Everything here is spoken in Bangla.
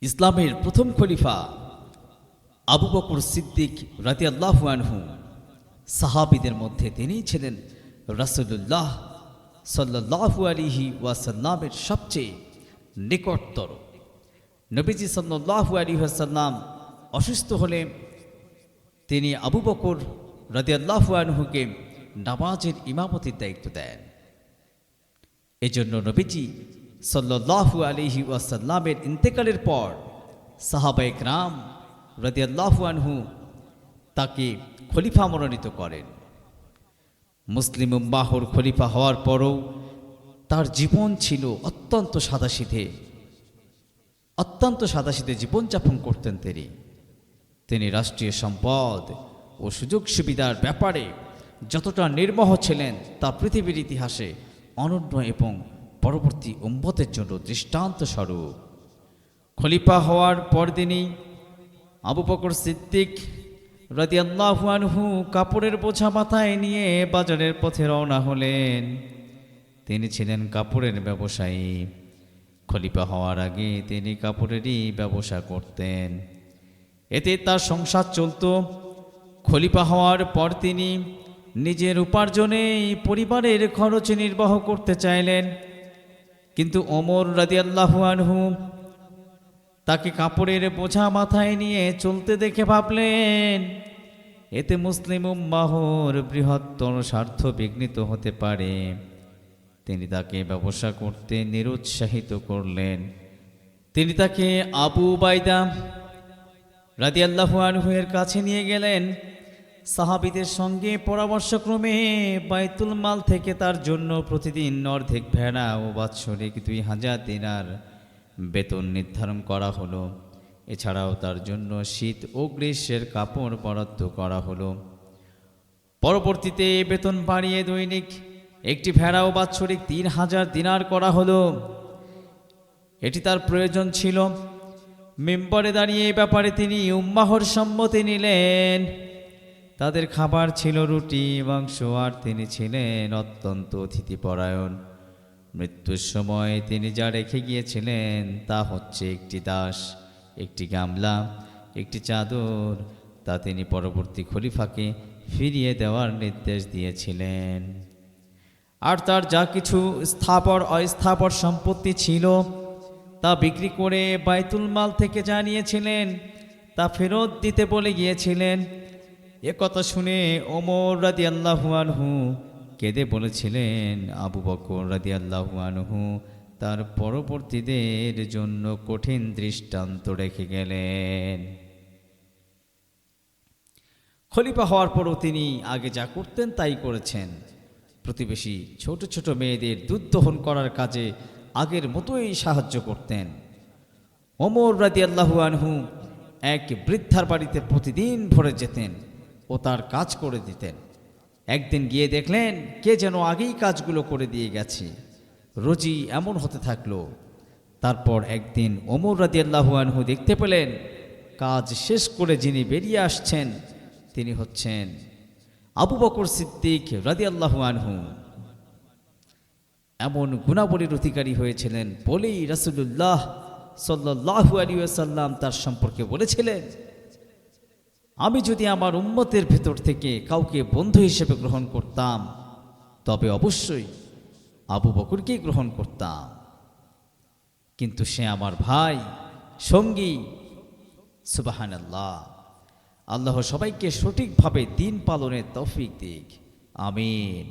ইসলামের প্রথম খলিফা আবু বকর সিদ্দিক রাদিয়াল্লাহু আনহু, সাহাবীদের মধ্যে তিনিই ছিলেন রাসূলুল্লাহ সাল্লাল্লাহু আলাইহি ওয়াসাল্লামের সবচেয়ে নিকটতর। নবীজি সাল্লাল্লাহু আলাইহি ওয়াসাল্লাম অসুস্থ হলে তিনি আবু বকর রাদিয়াল্লাহু আনহুকে নামাজের ইমামতির দায়িত্ব দেন। এজন্য নবীজি সাল্লাল্লাহু আলাইহি ওয়াসাল্লামের ইন্তেকালের পর সাহাবায়ে কেরাম রাদিয়াল্লাহু আনহু তাকে খলিফা মনোনীত করেন। মুসলিম উম্মাহর খলিফা হওয়ার পরও তার জীবন ছিল অত্যন্ত সাদাসিধে জীবনযাপন করতেন তিনি রাষ্ট্রীয় সম্পদ ও সুযোগ সুবিধার ব্যাপারে যতটা নির্মোহ ছিলেন তা পৃথিবীর ইতিহাসে অনন্য এবং পরবর্তী উম্মতের জন্য দৃষ্টান্ত স্বরূপ। খলিফা হওয়ার পরদিনই আবু বকর সিদ্দিক রাদিয়াল্লাহু আনহু কাপড়ের বোঝা মাথায় নিয়ে বাজারের পথে রওনা হলেন। তিনি ছিলেন কাপড়ের ব্যবসায়ী। খলিফা হওয়ার আগে তিনি কাপড়েরই ব্যবসা করতেন, এতে তার সংসার চলত। খলিফা হওয়ার পর তিনি নিজের উপার্জনেই পরিবারের খরচ নির্বাহ করতে চাইলেন, কিন্তু ওমর রাদিয়াল্লাহু আনহু তাকে কাপড়ের বোঝা মাথায় নিয়ে চলতে দেখে ভাবলেন, এতে মুসলিম উম্মাহর বৃহত্তর স্বার্থ বিঘ্নিত হতে পারে। তিনি তাকে ব্যবসা করতে নিরুৎসাহিত করলেন। তিনি তাকে আবু উবাইদা রাদিয়াল্লাহু আনহু এর কাছে নিয়ে গেলেন। সাহাবীদের সঙ্গে পরামর্শক্রমে বাইতুল মাল থেকে তার জন্য প্রতিদিন অর্ধেক ভেড়া ও বাৎসরিক 2000 দিনার বেতন নির্ধারণ করা হলো। এছাড়াও তার জন্য শীত ও গ্রীষ্মের কাপড় বরাদ্দ করা হলো। পরবর্তীতে বেতন বাড়িয়ে দৈনিক একটি ভেড়া ও বাৎসরিক 3000 দিনার করা হলো। এটি তার প্রয়োজন ছিল। মিম্বরে দাঁড়িয়ে এই ব্যাপারে তিনি উম্মাহর সম্মতি নিলেন। তাদের খাবার ছিল রুটি মাংস, আর তিনি ছিলেন অত্যন্ত অতিথিপরায়ণ। মৃত্যুর সময় তিনি যা রেখে গিয়েছিলেন তা হচ্ছে একটি দাস, একটি গামলা, একটি চাদর। তা তিনি পরবর্তী খলিফাকে ফিরিয়ে দেওয়ার নির্দেশ দিয়েছিলেন। আর তার যা কিছু স্থাবর অস্থাবর সম্পত্তি ছিল তা বিক্রি করে বাইতুল মাল থেকে যা নিয়েছিলেন তা ফেরত দিতে বলে গিয়েছিলেন। এ কথা শুনে ওমর রাদিয়াল্লাহু আনহু কেঁদে বলেছিলেন, আবু বকর রাদিয়াল্লাহু আনহু তার পরবর্তীদের জন্য কঠিন দৃষ্টান্ত রেখে গেলেন। খলিফা হওয়ার পরও তিনি আগে যা করতেন তাই করেছেন। প্রতিবেশী ছোট ছোট মেয়েদের দুধ দহন করার কাজে আগের মতোই সাহায্য করতেন। ওমর রাদিয়াল্লাহু আনহু এক বৃদ্ধার বাড়িতে প্রতিদিন ভোরে যেতেন ও তার কাজ করে দিতেন। একদিন গিয়ে দেখলেন কে যেন আগেই কাজগুলো করে দিয়ে গেছে। রোজই এমন হতে থাকলো। তারপর একদিন ওমর রাদিয়াল্লাহু আনহু দেখতে পেলেন কাজ শেষ করে যিনি বেরিয়ে আসছেন তিনি হচ্ছেন আবু বকর সিদ্দিক রাদিয়াল্লাহু আনহু। এমন গুণাবলীর অধিকারী হয়েছিলেন বলেই রাসূলুল্লাহ সাল্লাল্লাহু আলাইহি ওয়াসাল্লাম তার সম্পর্কে বলেছিলেন, আমি যদি আমার উম্মতের ভেতর থেকে কাউকে বন্ধু হিসেবে গ্রহণ করতাম তবে অবশ্যই আবু বকরকেই গ্রহণ করতাম, কিন্তু সে আমার ভাই, সঙ্গী। সুবহানাল্লাহ। আল্লাহ সবাইকে সঠিকভাবে দিন পালনের তৌফিক দিক। আমিন।